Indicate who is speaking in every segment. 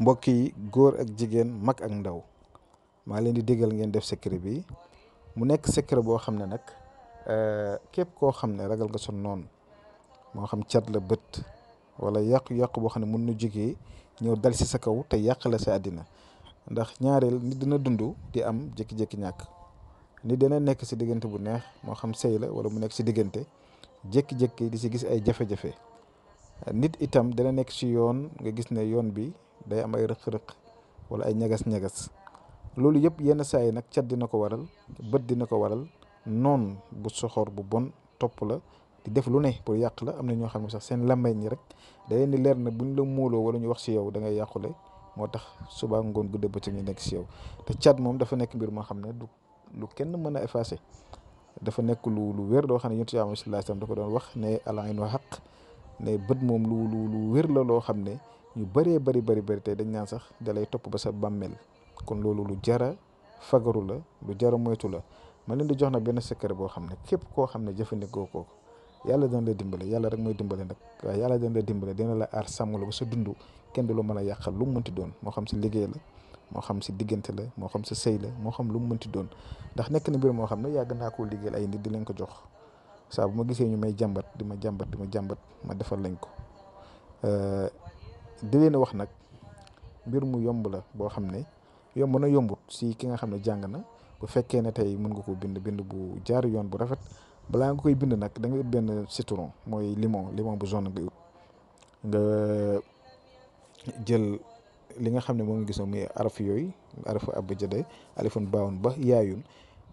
Speaker 1: mbokk yi góor ak jigéen mag ak ndaw maa leen di digal ngeen def secret bi mu nekk secret boo xam ne nag képp koo xam ne ragal nga sa noon moo xam cat la bët wala yàqu-yàqu boo xam ne mën na jógee ñëw dal si sa kaw te yàq la sa àddina ndax ñaareel nit dina dund di am jékki-jékki ñàkk nit dina nekk si diggante bu neex moo xam sëy la wala mu nekk si diggante jékki-jékki di si gis ay jafe-jafe nit itam dina nekk si yoon nga gis ne yoon bi day am ay rëq-rëq wala ay ñagas-ñagas loolu yëpp yenn saa yi nag cat dina ko waral bët dina ko waral noon bu soxor bu bon topp la di def lu ne pour yàq la am na ñoo xam ne sax seen làmmeñ ñi rek da leen di leer na buñ la móoloo wala ñu wax si yow da ngay yàqule moo tax suba ngoon gudde bëccëg ñu nekk si yow te cat moom dafa nekk mbir moo xam ne du lu kenn mën a effacé dafa nekk lu wér doo xam ne yonent Yàlla sallallahu alayhi wasallam da ko doon wax ne al-aynu haqq ne bët moom lu wér la loo xam ne ñu bëree bëri tey dañ naan sax dalay topp ba sa bàmmeel kon loolu lu jara fagaru la lu jara moytu la ma leen di jox na benn secret boo xam ne képp koo xam ne jëfandikoo ko yàlla dana la dimbale yàlla rek mooy dimbale nag waaye yàlla dana la dimbale dina la aar sàmm la ba sa dund kenn du la mën a yàqal lu mu mënti doon moo xam si liggéey la moo xam si diggante la moo xam si sëy la moo xam lu mu mënti doon ndax nekk na mbir moo xam ne yàgg naa koo liggéeyal ay nit di leen ko jox saa bu ma gisee ñu may jàmbat di ma jàmbat ma defal lañ ko di leen wax nag mbir mu yomb la boo xam ne yomb na yombut si ki nga xam ne jàng na bu fekkee ne tey mën nga ko bind bu jaar yoon bu rafet balaa nga koy bind nag da nga ut benn citron mooy limon bu jaune nga ut nga jël li nga xam ne moom nga gis muy araf yooyu arafu abjad alifun baawun ba yaayun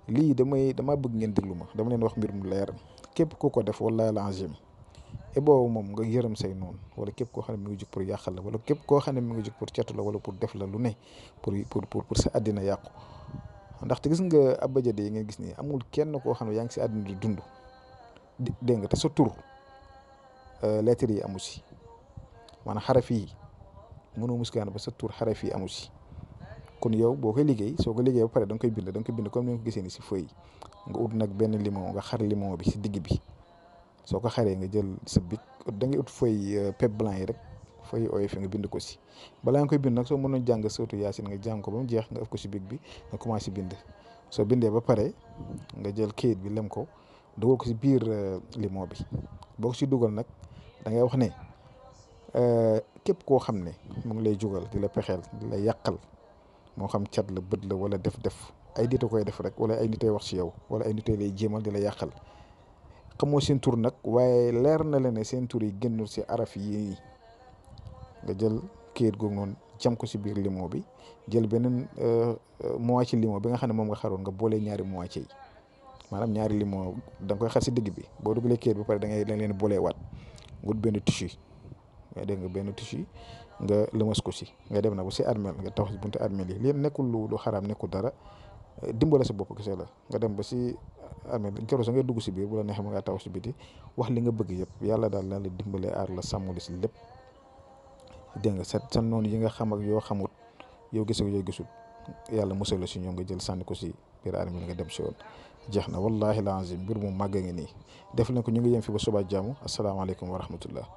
Speaker 1: lii dama bëgg ngeen déglu ma dama leen wax mbir mu leer képp ku ko def wallahi alazim boobu moom nga yërëm say noonu wala képp koo xam ne mi ngi jóg pour yàqal la wala képp koo xam ne mi ngi jóg pour catu la wala pour def la lu ne pour sa àddina yàqu ndaxte gis nga abjad yi ngeen gis nii amul kenn koo xam ne yaa ngi si àddina di dund dégg nga te sa tur lettres yi amu si maanaam xaraf yi mënoo muskaan ba sa tur xaraf yi amu si kon yow boo koy liggéey soo ko liggéey ba pare da nga koy bind comme ni nga ko gisee ni si feuille nga ut nag benn limon nga xar limon bi si digg bi soo ko xaree nga jël sa bic da ngay ut feuille pep blanc yi rek feuille oyof nga bind ko si balaa nga koy bind nag soo mënoon jàng sootu yaasin nga jàng ko ba mu jeex nga ëf ko si bic bi nga commencé bind soo bindee ba pare nga jël kayit bi lem ko dugal ko si biir limon bi boo ko si dugal nag da ngay wax ne képp koo xam ne mu ngi lay jugal di la pexeel di la yàqal moo xam cat la bët la wala def ay nit a koy def rek wala ay nit ay wax si yow wala ay nit ay lay jéemal di la yàqal xamoo seen tur nag waaye leer na la ne seen tur yi génnul si araf yi nga jël kayit googu noonu jam ko si biir limon bi jël beneen moitié limon bi nga xam ne moom nga xaroon nga boolee ñaari moitié yi maanaam ñaari limon da nga koy xar si digg bi boo dugalee kayit ba pare da leen boolee waat nga benn tissu nga dégg nga benn tissu nga lëmas ko si nga dem na ba si armel nga tax si buntu armel yi lii nekkul lu xaraam nekkul dara dimbale sa bopp kese la nga dem ba si armel keroog sa ngay dugg si biir bu la neexee nga taw si biti wax li nga bëgg yëpp yàlla daal la dimbale aar la sàmm si lépp dégg nga sa noonu yi nga xam ak yoo xamut yow gis ak yow gisul yàlla musal la si ñoom nga jël sànni ko si biir armel nga dem si woon jeex na wallahi lazim mbir mu màgg nga nii def leen ko ñu ngi yem fi ba suba jàmm asalaamaaleykum wa rahmatullah